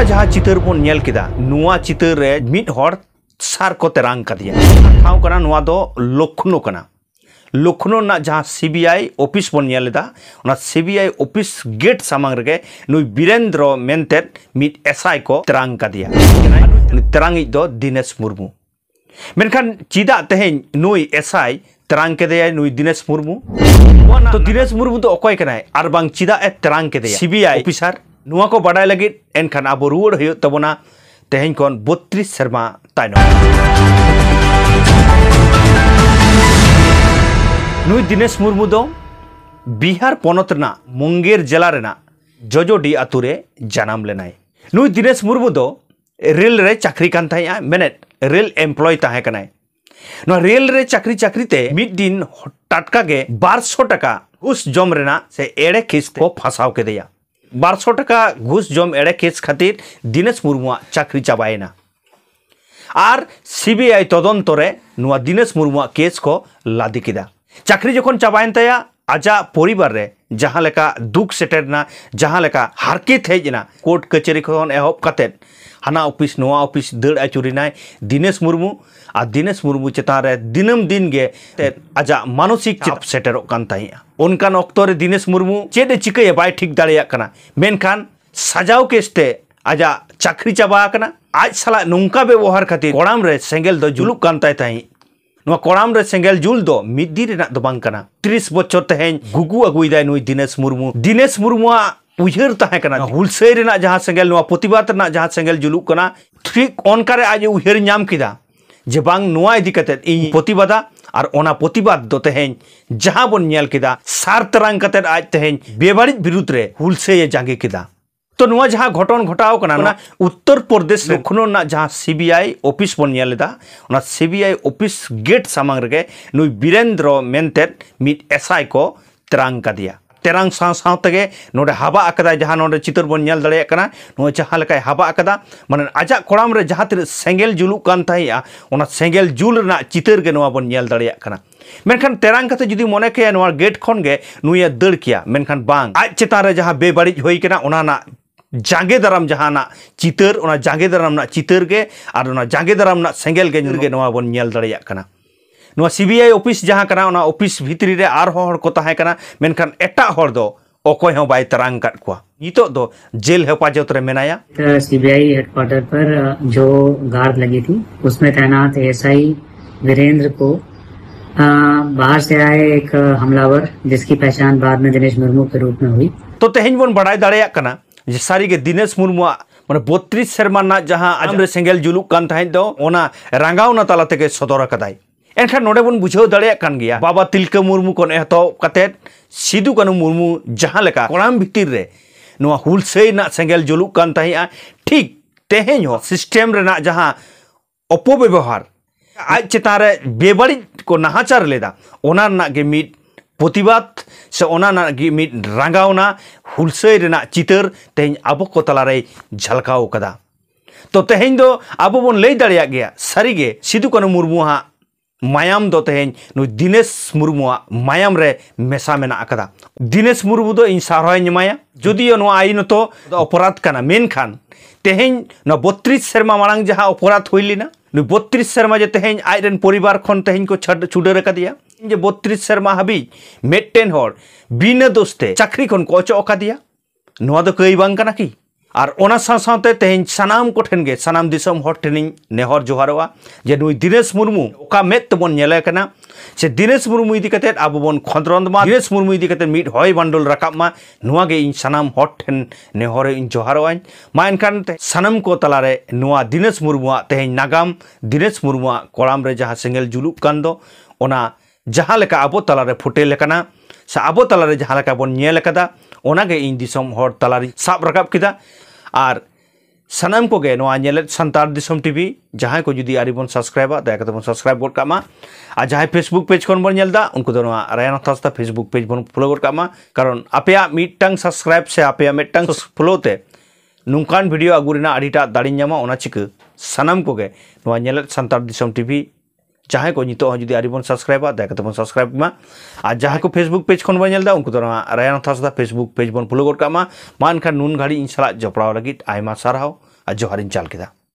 ᱱᱚᱣᱟ जहाँ चितर बन नेल किदा नुआ चितर रे मिट हर सार को तेरांग कदिया ठाव कना नुआ दो लखनऊ कना लखनऊ ना जहाँ सीबीआई ऑफिस बन नेलदा उना सीबीआई ऑफिस गेट सामांग रगे नुई बीरेंद्र मेंते मिट एसआई को तेरांग कदिया तेरांग दो दिनेश मुर्मू मेनखान चिदा तेहें नुई एसआई तेरांग केदेया नुई दिनेश मुर्मू तो दिनेश मुर्मू तो अकोय कनाय आर बांग चिदा ए तेरांग केदेया सीबीआई ऑफिसर नुआ को बाडाय लगी एनखान आबो रुवाड़ हुयो तबोना तेहें कोन 32 सेरमा तायनो नुई दिनेश मुर्मू दो बिहार पनत रना मुंगेर जिला रेना जजोडी आतुरे जानाम लेनाय नुई दिनेश मुर्मू दो रेल रे चाकरी कान थाया मेनेट रेल एम्प्लॉय ताहे कनाय नो रेल रे चाकरी मिड दिन टटका के 1200 टाका घुस जम रेना से एड़े केस को फसाव के दिया 1200 टाका घुस जम एड़े केस खातिर दिनेश मुर्मू चाकरी चाबायना और सीबीआई तदंतरे नुआ दिनेश मुर्मू केस को लादी किदा चाकरी जखन चाबायन तया आजा परिवार रे जहाँ लेका दुख सेटेरना जहाँ लेका हारकेत हेजना कोर्ट कचेरी खन एहब कातेद हाना ऑफिस नोआ ऑफिस दड़ आचुरिनाय दिनेश मुर्मू और दिनेश मुर्मू चेतान रे दिनम दिन गे आजा मानसिक चाप सेटेरोग कान ताहिया उनकान ऑक्तो रे दिनेश मुर्मू चेदे चिकाया बाय ठीक दाड़ेया कना मेनखान सजाव केसते आजा चाकरी चाबा कना आज साला नोंका व्यवहार खातिर कोड़ाम रे सेंगेल दो जुलुक कान ताहि नुआ कोड़ाम रे सेंगेल जुल दो मिद्दी रेना दो बांग कना 30 बच्चर तेहें गुगु अगुइदाय नुई दिनेश मुर्मू उयहर ताहें हुलसै रेना जहाँ सेंगेल नुआ प्रतिबाद रेना जहाँ सेंगेल जुलुक कना ठीक ओनकारे आज उयहर नाम किदा जे बांग नुआ इदी कतेद इन प्रतिबादा और ओना प्रतिबाद दो तेहें जहाँ बन नेल किदा सार तरंग कतेद आज तेहें बेबारिज विरुद्ध रे हुलसै जांगे किदा तो नुआ जहाँ घटन घटाव कना ना उत्तर प्रदेश लखनऊ ना जहाँ सीबीआई ऑफिस बन नेलदा ओना सीबीआई ऑफिस गेट सामांग रगे नुई बीरेंद्र मेंते मिट एसआई को तेरांग कदिया तेरांग साथे नोडे हाबा आकदा जहाँ नोडे चितर बन नेल दाड़ेया कना नुआ जहाँ लेकाय हाबा आकदा माने आजा कोड़ाम रे जहाँ तिर सेंगेल जुलुक कान ताहिया ओना सेंगेल जुल रेना चितर गे नुआ बन नेल दाड़ेया कना मेनखान तेरांग कते जुदी मने केया नुआ गेट खन गे नुया दड़ किया मेनखान बांग आज चेतान रे जहाँ बेबारिज होई कना ओना ना जांगे दाराम जहाँ ना चितर ओना जांगे दाराम ना चितर गे और ओना जांगे दाराम ना सेंगेल गे नुरगे नुआ बन नेल दाड़ेया कना नुआ सीबीआई ऑफिस जहाँ कना ओना ऑफिस भितरी रे आर हर को ताहे कना मेनखान एटा हर दो अकोय हो बाय तेरांग काट कुआ नितो दो जेल हेफाजत रे मेनाया सीबीआई हेडक्वार्टर पर जो गार्ड लगी थी उसमें तैनात एसआई वीरेंद्र को बाहर से आए एक हमलावर जिसकी पहचान बाद में दिनेश मुर्मू के रूप में हुई तो तेहें बन बड़ाय दाड़ेया कना जे सारी के दिनेश मुर्मू माने 32 सेरमा ना जहाँ आजम रे सेंगेल जुलुक कान ताहें दो ओना रांगावना ताला तेगे सदर कदाय एनखान नोडे बन बुझाव दाड़ेया कान गया बाबा तिलका मुर्मू कोन एहतो कतेद सिदु कानु मुर्मू जहाँ लेका कोड़ाम भितिर रे नुआ हुलसै ना सेंगेल जुलुक कान ताहिया ठीक तेहें हो सिस्टेम रेना जहाँ अपव्यवहार आज चेतान रे बेबारिज को नाहाचार लेदा ओना ना गे मिट प्रतिबाद से ओना ना गे मिट रांगावना हुलसै रेना चितर तेहें आबो को तलारे झलकाव कदा तो तेहें दो आबो बन लई दाड़ेया गया सारिगे सिदु कानु मुर्मू हा मायाम दो तेहें नु दिनेश मुर्मू मायाम रे मेसा मेना अकदा दिनेश मुर्मू दो इन सारहाय निमाया जदियो नो आईन तो अपराध कना मेनखान तेहें न 32 सेरमा मांग जहाँ अपराध होइलिना नु 32 सेरमा जे तेहें आइरन परिवार खन तेहें को छुडर कदिया जे 32 सेरमा हाबी मेटेन हर बिना दोस्ते चाकरी खन को अचो अकादिया नुआ दो कई बांग कना की और ओना साथे तेहें सानाम कोठेन गे सानाम दिसम हर टेनिंग नेहर जोहारवा जे नुई दिनेश मुर्मू ओका मेत तबन नेले कना से दिनेश मुर्मू इदी कते आबो बन खंद्रंदमा दिनेश मुर्मू इदी कते मिट होय बांडल राकाबमा नुआ गे इन सानाम हर ठेन नेहर इन जोहारवा मा एनखान सानाम को तलारे नुआ दिनेश मुर्मू तेहें नागाम दिनेश मुर्मू कोड़ाम रे जहाँ सेंगेल जुलुक कान दो ओना जहाँ लेका आबो तलारे फुटेल कना से आबो तलारे जहाँ लेका बन नेल कदा ओनागे इन दिसम हर तलारी साब रकाब किदा और सानाम को गे नोआ नेलेद संतार दिसम टीवी जहाँ को जुदी आरी बन सब्सक्राइबा दया कते बन सब्सक्राइब गड कामा और जहाँ फेसबुक पेज खन बन नेलदा उनको दो नोआ रायन हस्ता फेसबुक पेज बन फॉलो गड कामा कारण आपेया मिटटांग सब्सक्राइब से आपेया मिटटांग फॉलो ते नुकान वीडियो अगुरिना आडिटा दाड़ी ᱧᱟᱢᱟ ओना चिका सानाम को गे नोआ नेलेद संतार दिसम टीवी जहाँ को नितो जुदी आरी बन सब्सक्राइबा दया कते बन सब्सक्राइब मा और जहाँ को फेसबुक पेज खन बन नेलदा उनको दो रायन हस्ता फेसबुक पेज बन फॉलो गड कामा मान खान नुन घाड़ी इन साला जपड़ाव लगी आयमा सारहाव। जोहारिन चाल केदा।